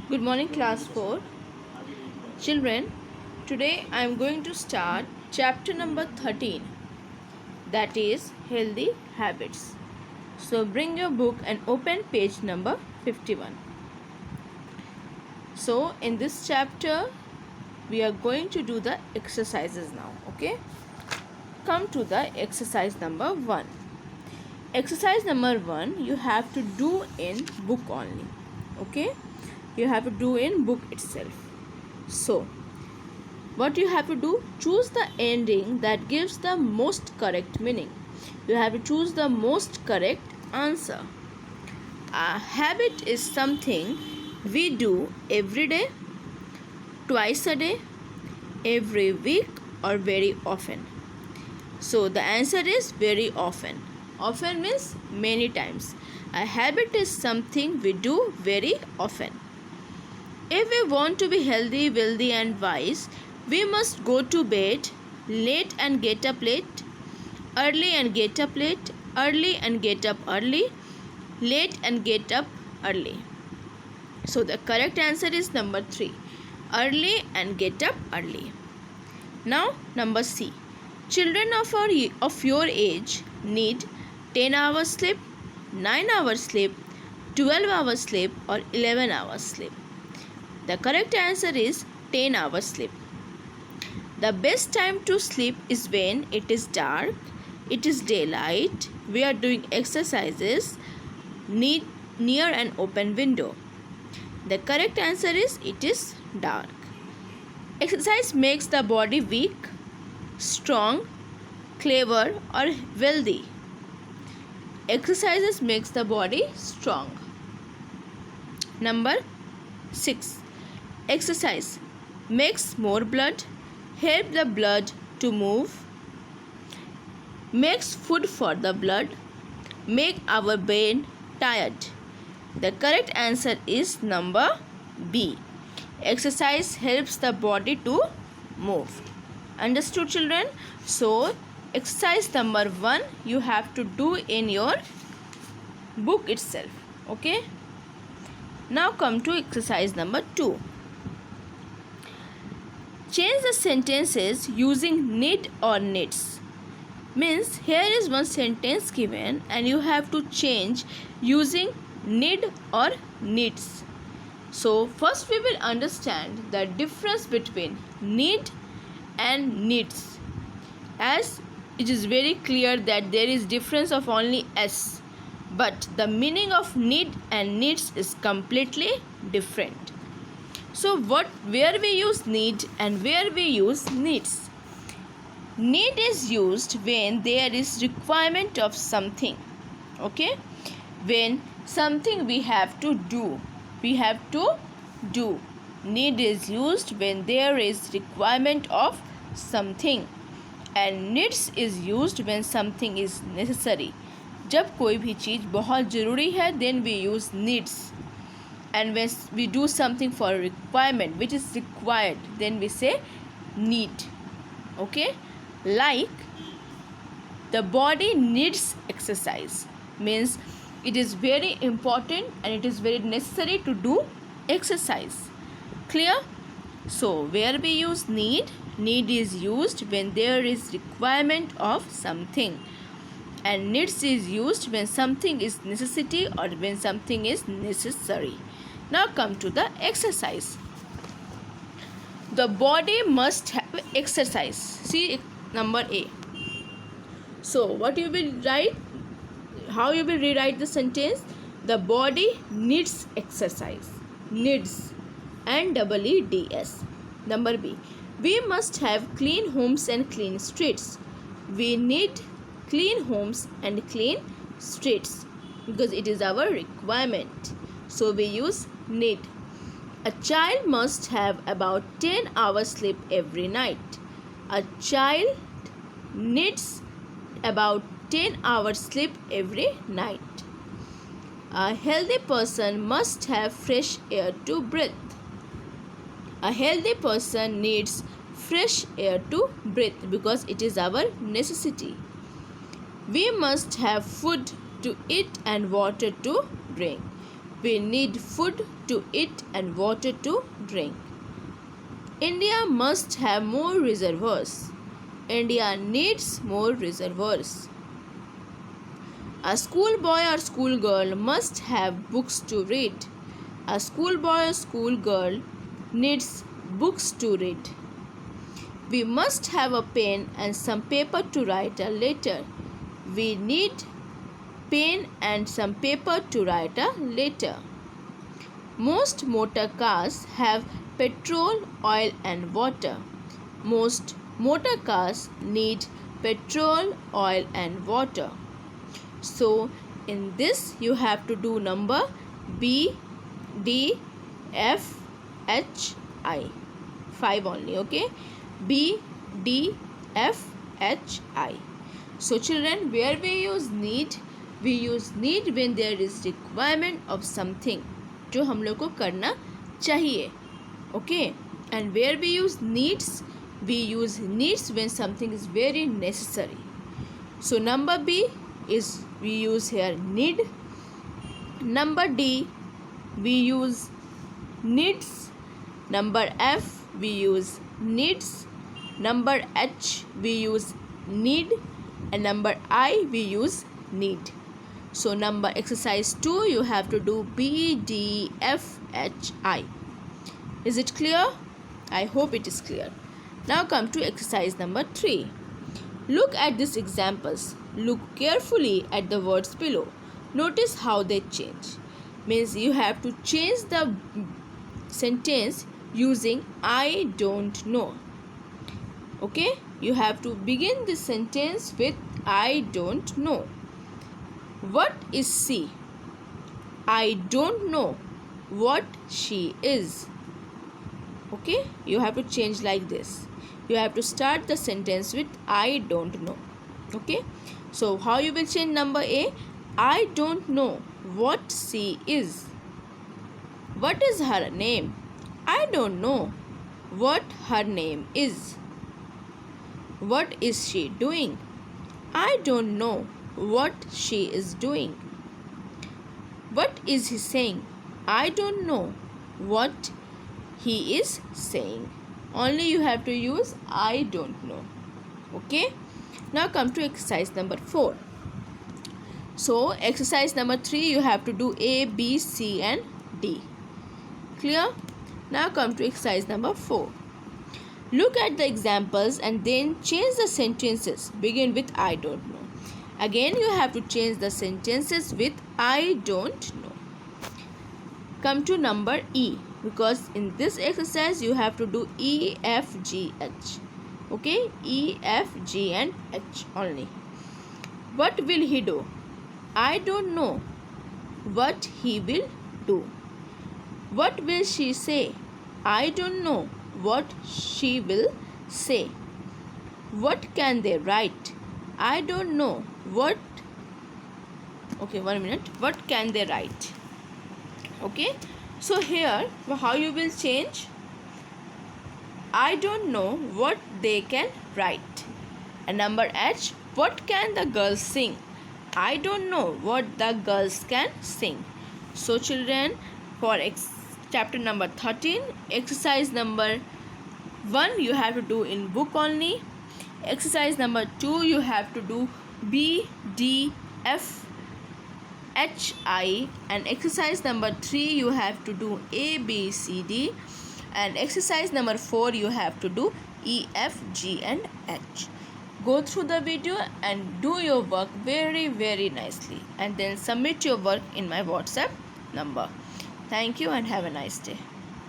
Good morning, class 4. Children, today I am going to start chapter number 13, that is Healthy Habits. So bring your book and open page number 51. So in this chapter we are going to do the exercises now, okay? Come to the exercise number 1. Exercise number 1 you have to do in book only, okay? You have to do in book itself. So what you have to do, choose the ending that gives the most correct meaning. You have to choose the most correct answer. A habit is something we do every day, twice a day, every week, or very often. So the answer is very often. Often means many times. A habit is something we do very often. If we want to be healthy, wealthy, and wise, we must go to bed late and get up late, early and get up late, early and get up early, late and get up early. So the correct answer is number 3. Early and get up early. Now number C. Children of your age need 10 hours sleep, 9 hours sleep, 12 hours sleep, or 11 hours sleep. The correct answer is 10 hours sleep. The best time to sleep is when it is dark, it is daylight, we are doing exercises, near an open window. The correct answer is it is dark. Exercise makes the body weak, strong, clever, or wealthy. Exercises makes the body strong. Number 6. Exercise makes more blood, help the blood to move, makes food for the blood, make our brain tired. The correct answer is number B. Exercise helps the body to move. Understood, children? So exercise number 1 you have to do in your book itself, okay? Now come to exercise number 2. Change the sentences using need or needs. Means here is one sentence given and you have to change using need or needs. So first we will understand the difference between need and needs. As it is very clear that there is difference of only S, but the meaning of need and needs is completely different. So where we use need and where we use needs. Need is used when there is requirement of something, okay? When something we have to do. Need is used when there is requirement of something, and needs is used when something is necessary. जब कोई भी चीज़ बहुत ज़रूरी है then we use needs, and when we do something for requirement which is required then we say need, okay? Like the body needs exercise means it is very important and it is very necessary to do exercise. Clear? So where we use need is used when there is requirement of something, and needs is used when something is necessity or when something is necessary. Now come to the exercise. The body must have exercise. See number A. So what you will write? How you will rewrite the sentence? The body needs exercise. Needs. NEEDS. Number B. We must have clean homes and clean streets. We need clean homes and clean streets because it is our requirement. So we use need. A child must have about 10 hours sleep every night. A child needs about 10 hours sleep every night. A healthy person must have fresh air to breathe. A healthy person needs fresh air to breathe because it is our necessity. We must have food to eat and water to drink. We need food to eat and water to drink. India must have more reservoirs. India needs more reservoirs. A schoolboy or schoolgirl must have books to read. A schoolboy or schoolgirl needs books to read. We must have a pen and some paper to write a letter. We need pen and some paper to write a letter. Most motor cars have petrol, oil and water. Most motor cars need petrol, oil and water. So in this you have to do number B, D, F, H, I. 5 only, okay? B, D, F, H, I. So children, where we use need when there is requirement of something जो हम लोग को करना चाहिए, okay? And where we use needs when something is very necessary. So number B is we use here need. Number D we use needs. Number F we use needs. Number H we use need, and number I we use need. So number exercise 2 you have to do B, D, F, H, I. Is it clear? I hope it is clear. Now come to exercise number 3. Look at these examples. Look carefully at the words below. Notice how they change. Means you have to change the sentence using I don't know. Okay? You have to begin the sentence with I don't know. What is she? I don't know what she is. Okay? You have to change like this. You have to start the sentence with I don't know. Okay? So how you will change number A? I don't know what she is. What is her name? I don't know what her name is. What is she doing? I don't know what she is doing. What is he saying? I don't know what he is saying. Only you have to use I don't know. Okay? Now come to exercise number 4. So exercise number 3 you have to do A, B, C and D. Clear? Now come to exercise number 4. Look at the examples and then change the sentences. Begin with I don't know. Again you have to change the sentences with I don't know. Come to number E, because in this exercise you have to do E, F, G, H. Okay? E, F, G and H only. What will he do? I don't know what he will do. What will she say? I don't know what she will say. What can they write? I don't know what. Okay, 1 minute. What can they write? Okay, so here how you will change? I don't know what they can write. And number H, what can the girls sing? I don't know what the girls can sing. So children, for chapter number 13, exercise number 1 you have to do in book only. Exercise number 2 you have to do B, D, F, H, I, and exercise number 3 you have to do A, B, C, D, and exercise number 4 you have to do E, F, G and H. Go through the video and do your work very nicely, and then submit your work in my WhatsApp number. Thank you and have a nice day.